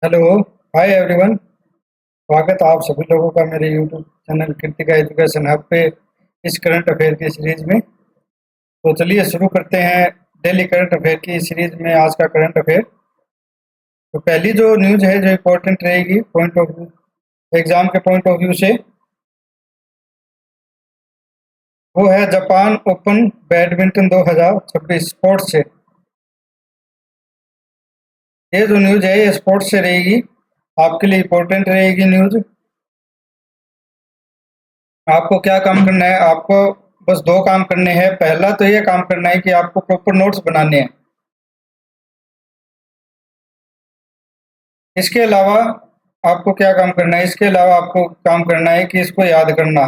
Hello. Hi everyone. स्वागत है आप सभी लोगों का मेरे YouTube channel Kritika education hub पे इस करंट अफेयर की सीरीज में। तो चलिए शुरू करते हैं डेली करंट अफेयर की सीरीज में आज का करंट अफेयर। तो पहली जो न्यूज़ है जो इम्पोर्टेंट रहेगी पॉइंट ऑफ व्यू, एग्जाम के पॉइंट ऑफ व्यू से, वो है जापान ओपन बैडमिंटन 2026 स्पोर्ट्स से। ये जो न्यूज़ है ये स्पोर्ट्स से रहेगी, आपके लिए इम्पोर्टेंट रहेगी न्यूज़। आपको क्या काम करना है? आपको बस दो काम करने हैं। पहला तो ये काम करना है कि आपको प्रॉपर नोट्स बनाने हैं। इसके अलावा आपको क्या काम करना है? इसके अलावा आपको काम करना है कि इसको याद करना।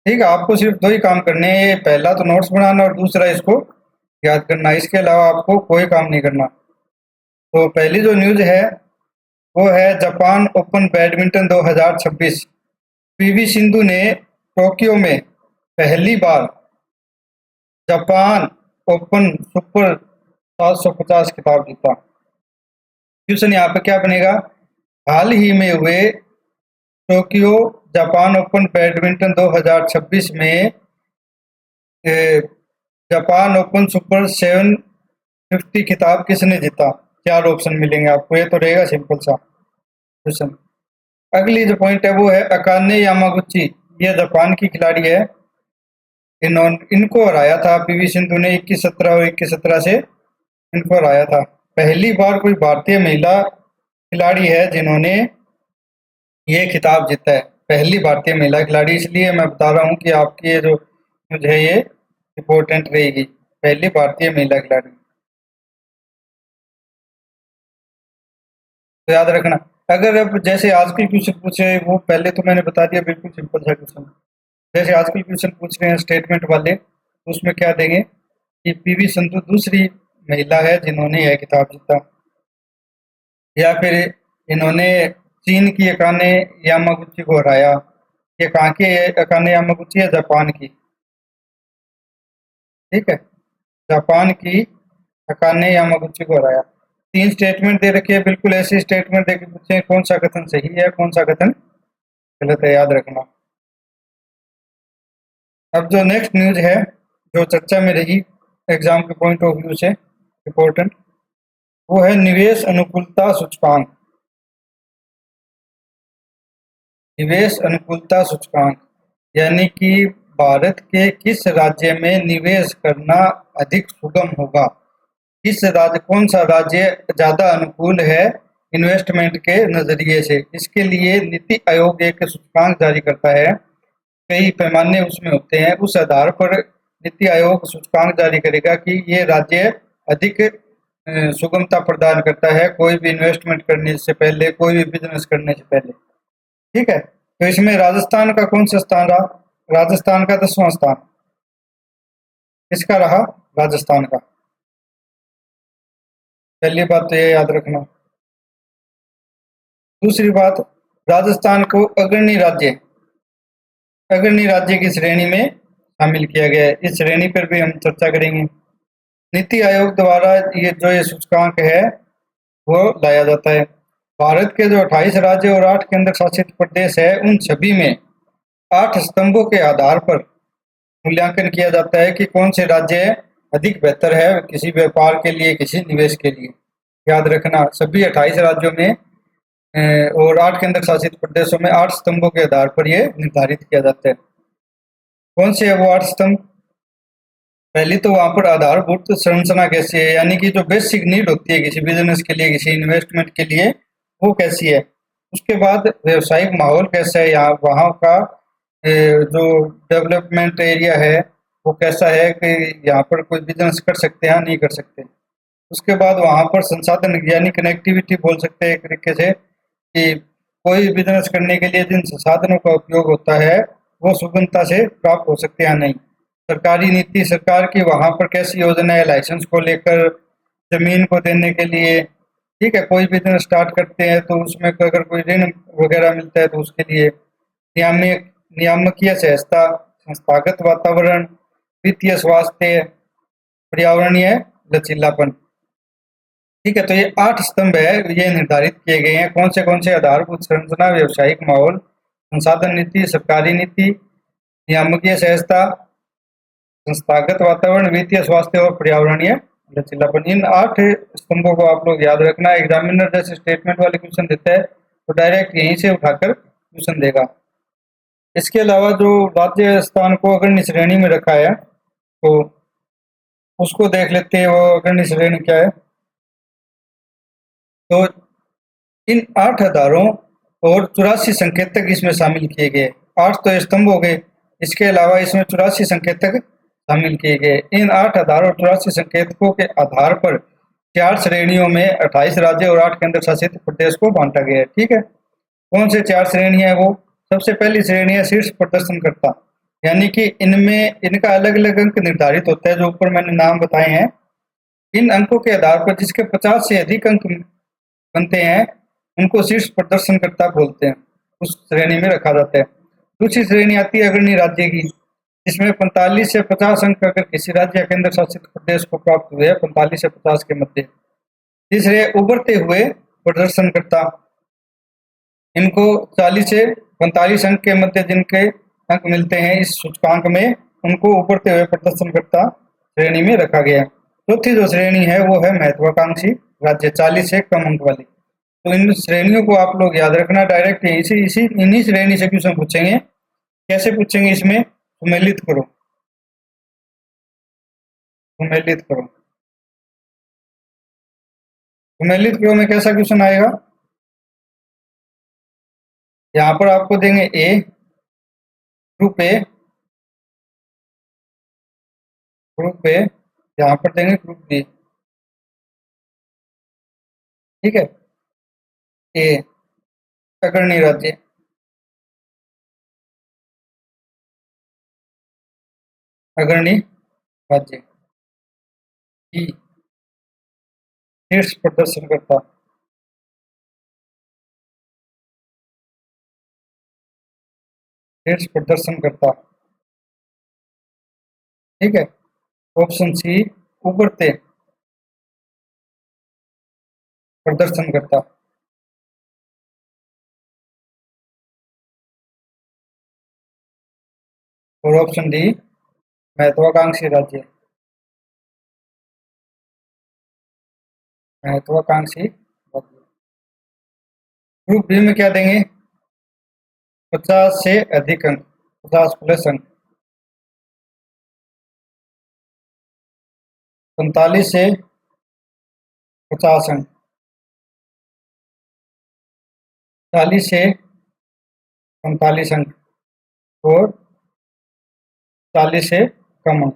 ठीक है, आपको सिर्फ दो ही काम करने हैं, ये पहला तो नोट्स बनाना और दूसरा इसको याद करना। इसके अलावा आपको कोई काम नहीं करना। तो पहली जो न्यूज़ है वो है Japan open badminton 2026। PV Sindhu ने टोक्यो में पहली बार जापान ओपन सुपर 750 खिताब जीता। क्वेश्चन यहाँ पे क्या बनेगा? हाल ही में हुए टोक्यो जापान ओपन बैडमिंटन 2026 में ए, जापान ओपन सुपर 750 खिताब किसने जीता? चार ऑप्शन मिलेंगे आपको, ये तो रहेगा सिंपल सा क्वेश्चन। अगली जो पॉइंट है वो है अकाने यामागुची। ये जापान की खिलाड़ी है। इनको हराया था पीवी सिंधु ने 21-17 और 21-17 से इनको हराया था। पहली बार कोई भारतीय महिला खिलाड़ी है जिन्होंने ये खिताब जीता है, पहली भारतीय महिला खिलाड़ी। इसलिए मैं बता रहा हूँ कि आपकी ये जो न्यूज़ है ये इम्पोर्टेंट रहेगी। पहली भारतीय महिला खिलाड़ी, तो याद रखना। अगर अब जैसे आजकल क्वेश्चन पूछे, वो पहले तो मैंने बता दिया, बिल्कुल सिंपल सा क्वेश्चन। जैसे आजकल क्वेश्चन पूछ रहे हैं स्टेटमेंट वाले, तो उसमें क्या देंगे कि पीवी संधू दूसरी महिला है जिन्होंने यह खिताब जीता, या फिर इन्होंने चीन की अकाने यामागुची को हराया। ये कहाँ की है? अकाने यामागुची है जापान की। ठीक है, जापान की अकाने यामागुची को हराया। तीन स्टेटमेंट दे रखी है, बिल्कुल ऐसी स्टेटमेंट दे के पूछे कौन सा कथन सही है कौन सा कथन गलत है, याद रखना। अब जो नेक्स्ट न्यूज है जो चर्चा में रही एग्जाम के पॉइंट ऑफ व्यू से इम्पोर्टेंट, वो है निवेश अनुकूलता सूचकांक। निवेश अनुकूलता सूचकांक यानी कि भारत के किस राज्य में निवेश करना अधिक सुगम होगा। किस राज्य, कौन सा राज्य ज्यादा अनुकूल है इन्वेस्टमेंट के नजरिए से। इसके लिए नीति आयोग एक सूचकांक जारी करता है। कई पैमाने उसमें होते हैं, उस आधार पर नीति आयोग सूचकांक जारी करेगा कि ये राज्य अधिक सुगमता प्रदान करता है कोई भी इन्वेस्टमेंट करने से पहले, कोई भी बिजनेस करने से पहले। ठीक है, तो इसमें राजस्थान का कौन सा स्थान रहा? राजस्थान का 10वां स्थान। किसका रहा? राजस्थान का। पहली बात तो ये याद रखना। दूसरी बात, राजस्थान को अग्रणी राज्य की श्रेणी में शामिल किया गया है। इस श्रेणी पर भी हम चर्चा करेंगे। नीति आयोग द्वारा ये सूचकांक है वो लाया जाता है। भारत के जो 28 राज्य और 8 केंद्र शासित प्रदेश है, उन सभी में 8 स्तंभों के आधार पर मूल्यांकन किया जाता है कि कौन से राज्य अधिक बेहतर है किसी व्यापार के लिए, किसी निवेश के लिए। याद रखना, सभी 28 राज्यों में और 8 केंद्र शासित प्रदेशों में 8 स्तंभों के आधार पर ये निर्धारित किया जाता है। कौन से है वो 8 स्तंभ? पहली तो वहां पर आधारभूत संरचना कैसी है, यानी कि जो बेसिक नीड होती है किसी बिजनेस के लिए, किसी इन्वेस्टमेंट के लिए, वो कैसी है। उसके बाद व्यवसायिक माहौल कैसा है, यहाँ वहाँ का जो डेवलपमेंट एरिया है वो कैसा है कि यहाँ पर कोई बिजनेस कर सकते हैं नहीं कर सकते। उसके बाद वहाँ पर संसाधन यानी कनेक्टिविटी बोल सकते हैं एक तरीके से, कि कोई बिजनेस करने के लिए जिन संसाधनों का उपयोग होता है वो सुगमता से प्राप्त हो सकते हैं नहीं। सरकारी नीति, सरकार की वहाँ पर कैसी योजना है लाइसेंस को लेकर, जमीन को देने के लिए। ठीक है, कोई बिजनेस स्टार्ट करते हैं तो उसमें अगर कोई ऋण वगैरह मिलता है तो उसके लिए नियामक नियामकीय सहजता, संस्थागत वातावरण, वित्तीय स्वास्थ्य, पर्यावरणीय लचीलापन। ठीक है, तो ये 8 स्तंभ है, ये निर्धारित किए गए हैं कौन से आधारभूत संरचना, व्यवसायिक माहौल, संसाधन नीति, सरकारी नीति, नियामकीय सहजता, संस्थागत वातावरण, वित्तीय स्वास्थ्य और पर्यावरणीय लचीलापन। इन 8 स्तंभों को आप लोग याद रखना। एग्जामिनर जैसे स्टेटमेंट वाले क्वेश्चन देता है तो डायरेक्ट यहीं से उठाकर क्वेश्चन देगा। इसके अलावा जो राज्य स्थान को अग्रणी श्रेणी में रखा है तो उसको देख लेते हैं, वो अग्रणी श्रेणी क्या है। तो इन 8 आधारों और 84 संकेतक इसमें शामिल किए गए। 8 तो स्तंभ हो गए, इसके अलावा इसमें 84 संकेतक शामिल किए गए। इन 8 आधार और 84 संकेतकों के आधार पर 4 श्रेणियों में 28 राज्य और 8 केंद्र शासित प्रदेश को बांटा गया है। ठीक है, कौन से 4 श्रेणियां है वो? सबसे पहली श्रेणी है शीर्ष प्रदर्शनकर्ता, यानी कि इनमें इनका अलग अलग अंक निर्धारित होता है, जो ऊपर मैंने नाम बताए हैं। इन अंकों के आधार पर जिसके 50 से अधिक अंक बनते हैं उनको शीर्ष प्रदर्शनकर्ता बोलते हैं, उस श्रेणी में रखा जाता है। दूसरी श्रेणी आती है अग्रणी राज्य की, जिसमें 45 से 50 अंक अगर किसी राज्य या केंद्र शासित प्रदेश को प्राप्त हुए, 45 से 50 के मध्य। तीसरे उभरते हुए प्रदर्शनकर्ता, इनको 40 से 45 अंक के मध्य जिनके अंक मिलते हैं इस सूचकांक में, उनको उभरते हुए प्रदर्शनकर्ता श्रेणी में रखा गया है। चौथी जो श्रेणी है वो है महत्वाकांक्षी राज्य, 40 से कम अंक वाली। तो इन श्रेणियों को आप लोग याद रखना, डायरेक्ट इन्हीं श्रेणी से क्वेश्चन पूछेंगे। कैसे पूछेंगे? इसमें सुमेलित करो, सुमेलित करो। सुमेलित करो में कैसा क्वेश्चन आएगा? यहाँ पर आपको देंगे ए, ग्रुप ए, ग्रुप ए, यहाँ पर देंगे ग्रुप बी। ठीक है, ए अग्रणी राज्य, अग्रणी राज्य। ई शीर्ष प्रदर्शनकर्ता, शीर्ष प्रदर्शनकर्ता। ठीक है, ऑप्शन सी उभरते प्रदर्शनकर्ता। और ऑप्शन डी महत्वाकांक्षी राज्य, महत्वाकांक्षी राज्य। ग्रुप बी में क्या देंगे? 50 से अधिक अंक, 50 प्लस अंक। 45 से 50 अंक, 40 से 45 अंक और 40 से कम अंक।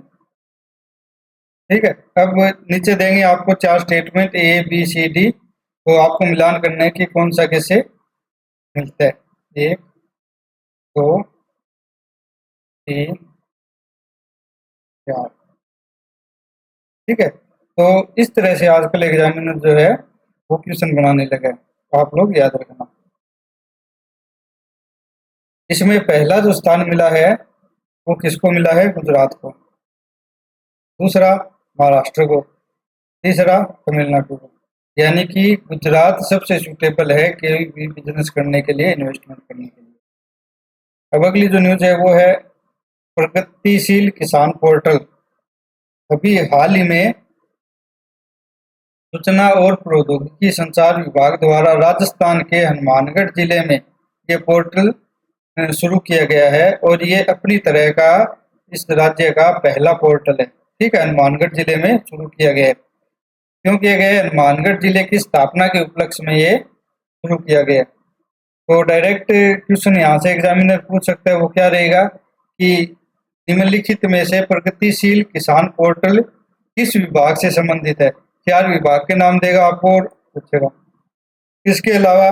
ठीक है, अब नीचे देंगे आपको 4 statement A B C D, तो आपको मिलान करना है कि कौन सा कैसे मिलता है। 1 2 3 4। ठीक है, तो इस तरह से आजकल एग्जामिनर जो है वो क्वेश्चन बनाने लगा है, तो आप लोग याद रखना। इसमें पहला जो स्थान मिला है वो किसको मिला है? गुजरात को। दूसरा महाराष्ट्र को। तीसरा तमिलनाडु को। यानी कि गुजरात सबसे सूटेबल है कोई भी बिजनेस करने के लिए, इन्वेस्टमेंट करने के लिए। अब अगली जो न्यूज है वो है प्रगतिशील किसान पोर्टल। अभी हाल ही में सूचना और प्रौद्योगिकी संचार विभाग द्वारा राजस्थान के हनुमानगढ़ जिले में ये पोर्टल शुरू किया गया है, और ये अपनी तरह का इस राज्य का पहला पोर्टल है। ठीक है, हनुमानगढ़ जिले में शुरू किया गया है। क्यों किया गया है? हनुमानगढ़ जिले की स्थापना के उपलक्ष्य में ये शुरू किया गया। तो डायरेक्ट क्वेश्चन यहाँ से एग्जामिनर पूछ सकता है, वो क्या रहेगा कि निम्नलिखित में से प्रगतिशील किसान पोर्टल किस विभाग से संबंधित है? 4 विभाग के नाम देगा आपको और पूछेगा। इसके अलावा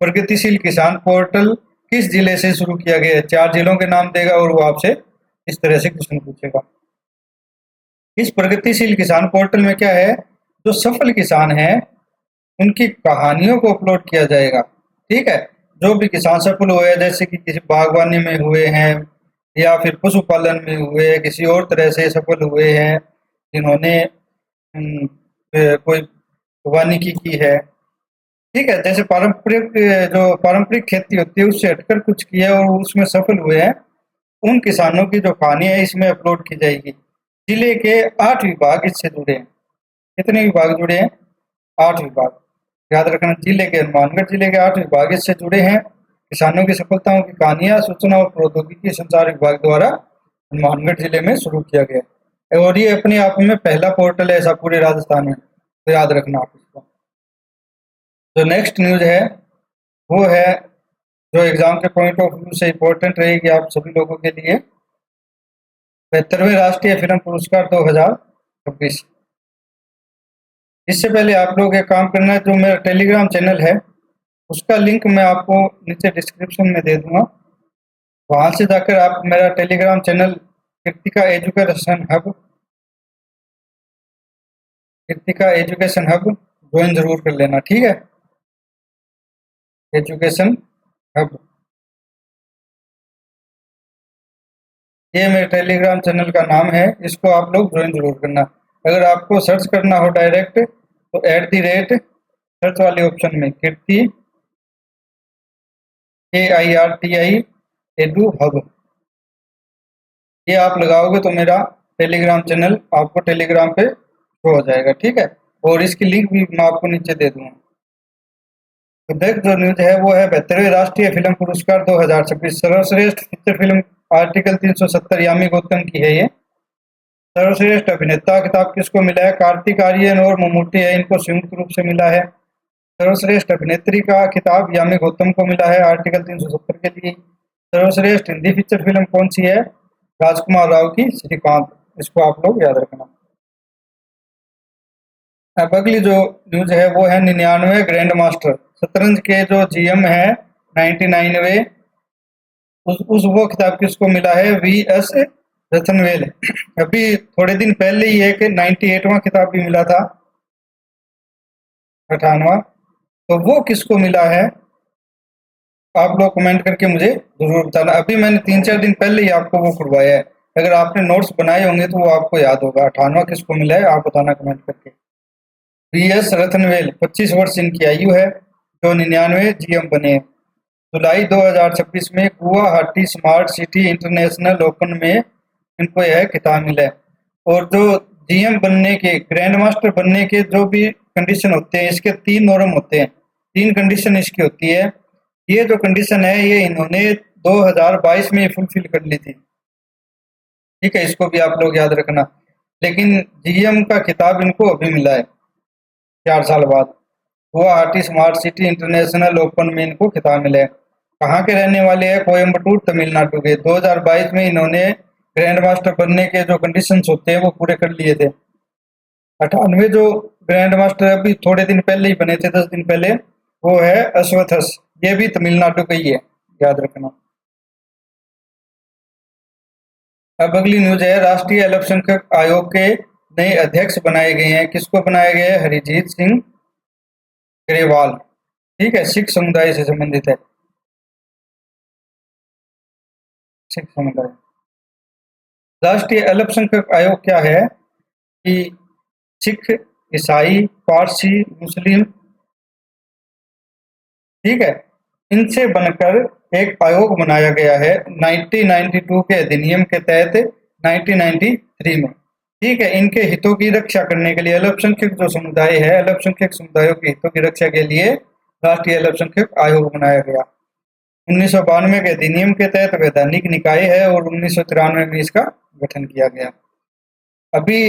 प्रगतिशील किसान पोर्टल किस जिले से शुरू किया गया है? 4 जिलों के नाम देगा और वो आपसे इस तरह से क्वेश्चन पूछेगा। इस प्रगतिशील किसान पोर्टल में क्या है? जो सफल किसान हैं उनकी कहानियों को अपलोड किया जाएगा। ठीक है, जो भी किसान सफल हुए हैं, जैसे कि किसी बागवानी में हुए हैं या फिर पशुपालन में हुए, किसी और तरह से सफल हुए हैं, जिन्होंने कोई वानिकी की है। ठीक है, जैसे पारंपरिक खेती होती है उससे हटकर कुछ किया और उसमें सफल हुए हैं, उन किसानों की जो कहानी है इसमें अपलोड की जाएगी। जिले के 8 विभाग इससे जुड़े हैं। कितने विभाग जुड़े हैं? 8 विभाग। याद रखना, जिले के हनुमानगढ़ जिले के 8 विभाग इससे जुड़े हैं। किसानों की सफलताओं की कहानियां सूचना और प्रौद्योगिकी संचार विभाग द्वारा हनुमानगढ़ जिले में शुरू किया गया है और ये अपने आप में पहला पोर्टल है ऐसा पूरे राजस्थान में, तो याद रखना आप इसको। जो नेक्स्ट न्यूज है वो है, जो एग्जाम के पॉइंट ऑफ व्यू से इम्पोर्टेंट रहेगी आप सभी लोगों के लिए, 72वें राष्ट्रीय फिल्म पुरस्कार 2026। इससे पहले आप लोग एक काम करना है, जो मेरा टेलीग्राम चैनल है उसका लिंक मैं आपको नीचे डिस्क्रिप्शन में दे दूंगा। वहां से जाकर आप मेरा Telegram channel Kritika education hub join जरूर कर लेना, ठीक है। एजुकेशन हब, ये मेरे टेलीग्राम चैनल का नाम है, इसको आप लोग ज्वाइन जरूर करना। अगर आपको सर्च करना हो डायरेक्ट तो @ सर्च वाले ऑप्शन में कीर्ति KIRTI एडू हब, ये आप लगाओगे तो मेरा टेलीग्राम चैनल आपको टेलीग्राम पे शो हो जाएगा, ठीक है। और इसकी लिंक भी मैं आपको नीचे दे दूंगा। तो नेक्स्ट जो न्यूज है वो है 72वें राष्ट्रीय फिल्म पुरस्कार 2026 सर्वश्रेष्ठ feature film, article 370 Yami Gautam की है ये। सर्वश्रेष्ठ अभिनेता खिताब किसको मिला है? कार्तिक आर्यन और मम्मूटी है, इनको संयुक्त रूप से मिला है। सर्वश्रेष्ठ अभिनेत्री का खिताब यामी गौतम को मिला है आर्टिकल 370 के लिए। सर्वश्रेष्ठ हिंदी फीचर फिल्म कौन सी है? राजकुमार राव की श्रीकांत, इसको आप लोग याद रखना। अब अगली जो न्यूज है वो है 99वें ग्रैंड मास्टर शतरंज के जो GM है 99वे, उस वो खिताब किसको मिला है? VS रतनवेल। अभी थोड़े दिन पहले ही एक 98वां खिताब भी मिला था, 98वां, तो वो किसको मिला है? आप लोग कमेंट करके मुझे जरूर बताना। अभी मैंने 3-4 दिन पहले ही आपको वो खुलवाया है, अगर आपने नोट्स बनाए होंगे तो वो आपको याद होगा। 98वां किसको मिला है आप बताना कमेंट करके। VS रतनवेल, 25 वर्ष इनकी आयु है, जो 99 GM बने हैं। जुलाई 2026 में Guwahati smart city international open में इनको यह खिताब मिला है। और जो GM बनने के, ग्रैंड मास्टर बनने के जो भी कंडीशन होते हैं, इसके 3 नॉर्म होते हैं, 3 कंडीशन इसकी होती है। ये जो कंडीशन है ये इन्होंने 2022 में फुलफिल कर ली थी, ठीक है, इसको भी आप लोग याद रखना। लेकिन GM का खिताब इनको अभी मिला है 4 साल बाद। Guwahati smart city international open में इनको खिताब मिला है। कहाँ के रहने वाले हैं? कोयम्बटूर तमिलनाडु के। 2022 में इन्होंने ग्रैंड मास्टर बनने के जो कंडीशंस होते हैं वो पूरे कर लिए थे। 98 जो ग्रैंड मास्टर अभी थोड़े दिन पहले ही बने थे, 10 दिन पहले, वो है अश्वथस, ये भी तमिलनाडु का ही है, याद रखना। अब अगली न्यूज है, राष्ट्रीय अल्पसंख्यक आयोग के नए अध्यक्ष बनाए गए हैं। किसको बनाया गया है? हरिजीत सिंह ग्रेवाल, ठीक है, सिख समुदाय से संबंधित है, सिख समुदाय। राष्ट्रीय अल्पसंख्यक आयोग क्या है कि सिख, ईसाई, पारसी, मुस्लिम, ठीक है, इनसे बनकर एक आयोग बनाया गया है 1992 के अधिनियम के तहत 1993 में, ठीक है। इनके हितों की रक्षा करने के लिए, अल्पसंख्यक जो समुदाय है, अल्पसंख्यक समुदायों के हितों की रक्षा के लिए राष्ट्रीय अल्पसंख्यक आयोग बनाया गया। 1992 के अधिनियम के तहत वैधानिक निकाय है और 1993 में इसका गठन किया गया। अभी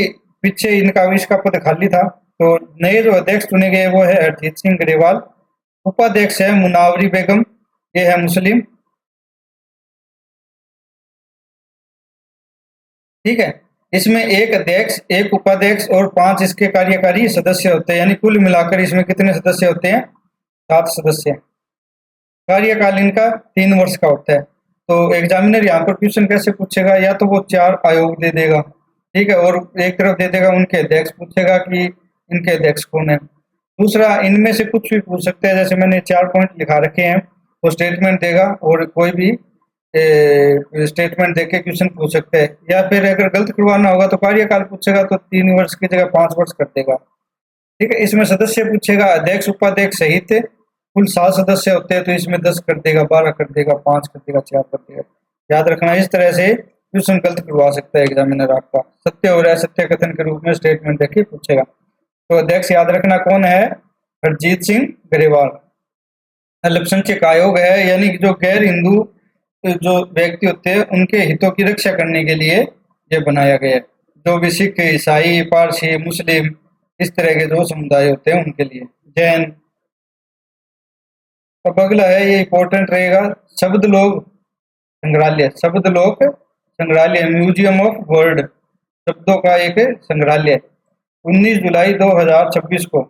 पीछे इनका इसका पद खाली था, तो नए जो अध्यक्ष चुने गए वो है हरजीत सिंह ग्रेवाल। उपाध्यक्ष है मुनावरी बेगम, ये है मुस्लिम, ठीक है। इसमें एक अध्यक्ष, एक उपाध्यक्ष और 5 इसके कार्यकारी सदस्य होते हैं, यानी कुल मिलाकर इसमें कितने सदस्य होते हैं? 7 सदस्य। कार्यकाल इनका 3 वर्ष का होता है। तो एग्जामिनर यहाँ पर क्वेश्चन कैसे पूछेगा? या तो वो 4 आयोग दे देगा, ठीक है, और एक तरफ दे देगा उनके अध्यक्ष, पूछेगा कि इनके अध्यक्ष कौन है। दूसरा, इनमें से कुछ भी पूछ सकते हैं, जैसे मैंने 4 पॉइंट लिखा रखे हैं, वो स्टेटमेंट देगा और कोई भी स्टेटमेंट देके क्वेश्चन पूछ सकते हैं। या फिर अगर गलत करवाना होगा तो कार्यकाल पूछेगा, तो 3 वर्ष की जगह 5 वर्ष कर देगा। ठीक है। इसमें सदस्य पूछेगा अध्यक्ष उपाध्यक्ष सहित कुल 7 सदस्य होते हैं, तो इसमें 10 कर देगा, 12 कर देगा, 5 कर देगा, 4 कर देगा। याद रखना, इस तरह से क्वेश्चन गलत करवा सकता है एग्जामिनर आपका। सत्य और असत्य कथन के रूप में स्टेटमेंट देखिए पूछेगा। तो अध्यक्ष याद रखना कौन है? हरजीत सिंह ग्रेवाल। अल्पसंख्यक आयोग है, यानी कि जो गैर हिंदू जो व्यक्ति होते हैं उनके हितों की रक्षा करने के लिए ये बनाया गया है। जो भी सिख, ईसाई, पारसी, मुस्लिम, इस तरह के जो समुदाय होते हैं उनके लिए। जैन। अब अगला है, ये इंपॉर्टेंट रहेगा, शब्द लोक संग्रहालय। शब्द लोक संग्रहालय, म्यूजियम ऑफ वर्ड, शब्दों का एक संग्रहालय, 19 जुलाई 2026 को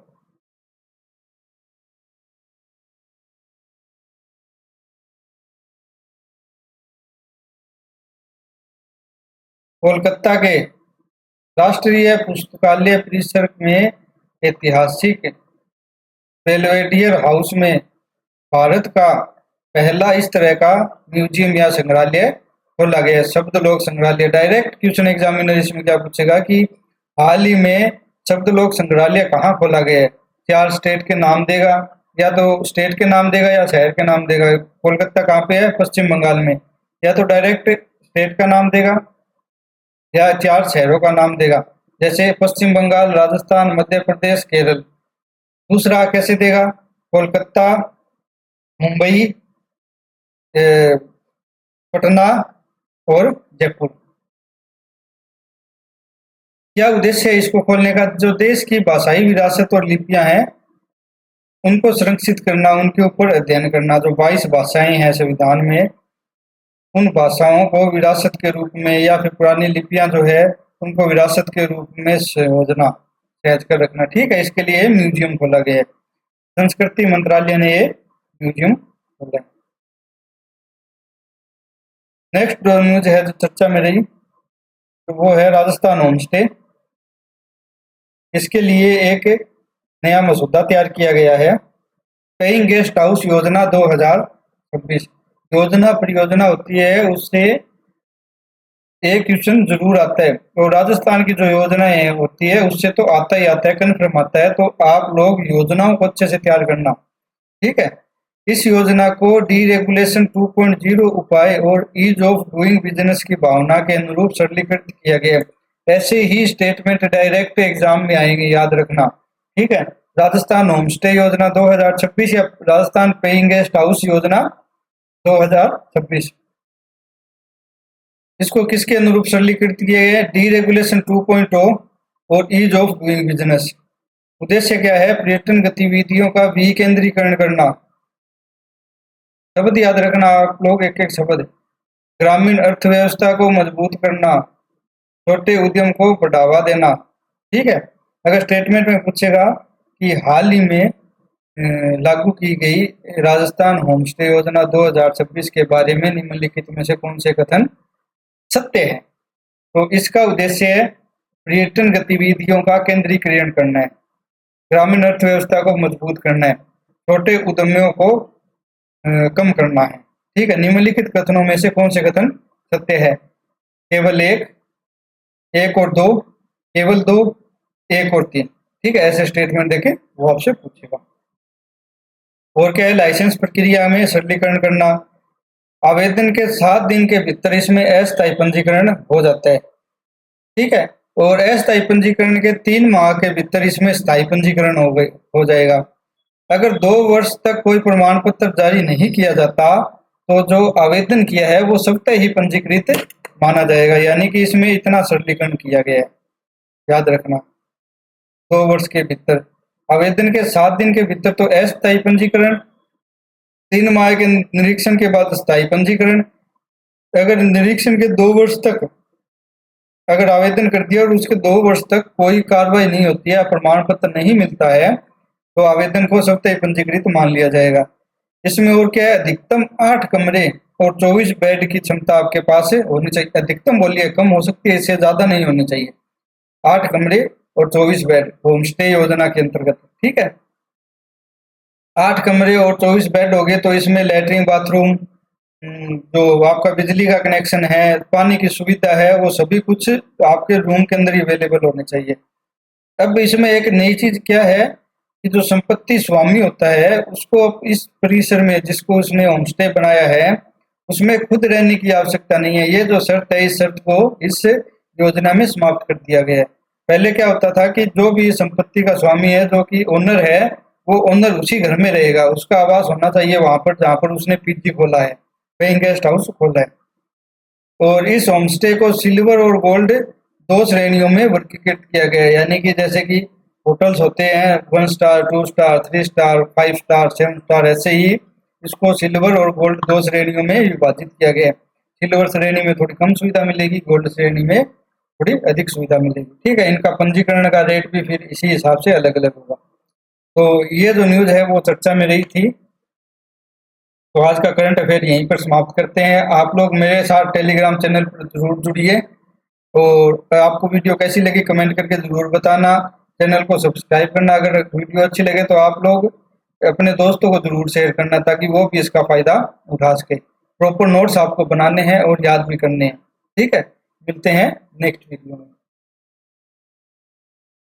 कोलकाता के राष्ट्रीय पुस्तकालय परिसर में ऐतिहासिक बेल्वेडियर हाउस में भारत का पहला इस तरह का म्यूजियम या संग्रहालय खोला गया है। शब्द लोक संग्रहालय। डायरेक्ट क्वेश्चन एग्जामिनर इसमें क्या पूछेगा कि हाल ही में शब्द लोक संग्रहालय कहाँ खोला गया है? 4 स्टेट के नाम देगा, या तो स्टेट के नाम देगा या शहर के नाम देगा। कोलकाता कहाँ पे है? पश्चिम बंगाल में। या तो डायरेक्ट स्टेट का नाम देगा या 4 शहरों का नाम देगा, जैसे पश्चिम बंगाल, राजस्थान, मध्य प्रदेश, केरल। दूसरा कैसे देगा? कोलकाता, मुंबई, पटना और जयपुर। क्या उद्देश्य है इसको खोलने का? जो देश की भाषाई विरासत और लिपियां हैं उनको संरक्षित करना, उनके ऊपर अध्ययन करना। जो 22 भाषाएं हैं संविधान में, उन भाषाओं को विरासत के रूप में, या फिर पुरानी लिपियां जो है उनको विरासत के रूप में संयोजना सहज कर रखना। ठीक है, इसके लिए म्यूजियम खोला गया है। संस्कृति मंत्रालय ने ये म्यूजियम खोला है। नेक्स्ट जो न्यूज है जो चर्चा में रही, तो वो है राजस्थान होम स्टे। इसके लिए एक नया मसौदा तैयार किया गया है, पेइंग गेस्ट हाउस योजना 2026। योजना परियोजना होती है, उससे एक क्वेश्चन जरूर आता है। तो राजस्थान की जो योजनाएं होती है उससे तो आता ही आता है, कन्फर्म आता है। तो आप लोग योजनाओं को अच्छे से तैयार करना। ठीक है। इस योजना को डीरेगुलेशन 2.0 उपाय और ईज ऑफ डूइंग बिजनेस की भावना के अनुरूप सरलीकृत किया गया। ऐसे ही स्टेटमेंट डायरेक्ट एग्जाम में आएंगे, याद रखना। ठीक है। राजस्थान होम स्टे योजना 2026 या राजस्थान पेइंग गेस्ट हाउस योजना 2026, इसको किसके अनुरूप सरलीकृत किया गया है? डीरेगुलेशन 2.0 और ईज ऑफ डूइंग बिजनेस। उद्देश्य क्या है? पर्यटन गतिविधियों का विकेंद्रीकरण करना। शब्द याद रखना आप लोग, एक एक शब्द। ग्रामीण अर्थव्यवस्था को मजबूत करना, छोटे उद्यम को बढ़ावा देना। ठीक है। अगर स्टेटमेंट में पूछेगा कि हाल ही में लागू की गई राजस्थान होम स्टे योजना 2026 के बारे में निम्नलिखित में से कौन से कथन सत्य है? तो इसका उद्देश्य है पर्यटन गतिविधियों का केंद्रीकरण करना है, ग्रामीण अर्थव्यवस्था को मजबूत करना है, छोटे उद्यमियों को कम करना है। ठीक है। निम्नलिखित कथनों में से कौन से कथन सत्य है? केवल एक, एक और दो, केवल दो, एक और तीन। ठीक है, ऐसे स्टेटमेंट देके वो आपसे पूछेगा। और क्या है? लाइसेंस प्रक्रिया में सरलीकरण करना। आवेदन के 7 दिन के भीतर इसमें अस्थायी पंजीकरण हो जाता है। ठीक है। और अस्थायी पंजीकरण के 3 माह के भीतर इसमें स्थायी पंजीकरण हो जाएगा। अगर 2 वर्ष तक कोई प्रमाण पत्र जारी नहीं किया जाता तो जो आवेदन किया है वो स्वतः ही पंजीकृत माना जाएगा, यानी कि इसमें इतना सरलीकरण किया गया है, याद रखना। 2 वर्ष के भीतर, आवेदन के 7 दिन के भीतर तो अस्थायी पंजीकरण, 3 माह के निरीक्षण के बाद स्थायी पंजीकरण। अगर निरीक्षण के 2 वर्ष तक अगर आवेदन कर दिया और उसके 2 वर्ष तक कोई कार्रवाई नहीं होती है, प्रमाण पत्र नहीं मिलता है, तो आवेदन को स्वतः पंजीकृत मान लिया जाएगा। इसमें और क्या है? अधिकतम 8 कमरे और 24 बेड की क्षमता आपके पास होनी चाहिए। अधिकतम बोलिए, कम हो सकती है, इससे ज्यादा नहीं होनी चाहिए। 8 कमरे और 24 बेड होम स्टे योजना के अंतर्गत। ठीक है। 8 कमरे और 24 बेड हो गए तो इसमें लैट्रिन, बाथरूम, जो आपका बिजली का कनेक्शन है, पानी की सुविधा है, वो सभी कुछ आपके रूम के अंदर ही अवेलेबल होने चाहिए। अब इसमें एक नई चीज क्या है कि जो संपत्ति स्वामी होता है उसको इस परिसर में जिसको उसने होम स्टे बनाया है उसमें खुद रहने की आवश्यकता नहीं है। ये जो शर्त है इस शर्त को इस योजना में समाप्त कर दिया गया है। पहले क्या होता था कि जो भी संपत्ति का स्वामी है जो कि ओनर है वो ओनर उसी घर में रहेगा, उसका आवास होना चाहिए वहां पर जहां पर उसने पीजी खोला है, पेइंग गेस्ट हाउस खोला है। और इस होमस्टे को सिल्वर और गोल्ड दो श्रेणियों में वर्गीकृत किया गया है, यानी कि जैसे कि होटल्स होते हैं 1 star 2 star 3 star 5 star 7 star, ऐसे ही इसको सिल्वर और गोल्ड दो श्रेणियों में विभाजित किया गया है। सिल्वर श्रेणी में थोड़ी कम सुविधा मिलेगी, गोल्ड श्रेणी में थोड़ी अधिक सुविधा मिलेगी। ठीक है, इनका पंजीकरण का रेट भी फिर इसी हिसाब से अलग अलग होगा। तो ये जो न्यूज़ है वो चर्चा में रही थी। तो आज का करंट अफेयर यहीं पर समाप्त करते हैं। आप लोग मेरे साथ टेलीग्राम चैनल पर जरूर जुड़िए और आपको वीडियो कैसी लगी कमेंट करके ज़रूर बताना। चैनल को सब्सक्राइब करना, अगर वीडियो अच्छी लगे तो आप लोग अपने दोस्तों को ज़रूर शेयर करना ताकि वो भी इसका फ़ायदा उठा सके। प्रॉपर नोट्स आपको बनाने हैं और याद भी करने हैं। ठीक है, मिलते हैं नेक्स्ट वीडियो में।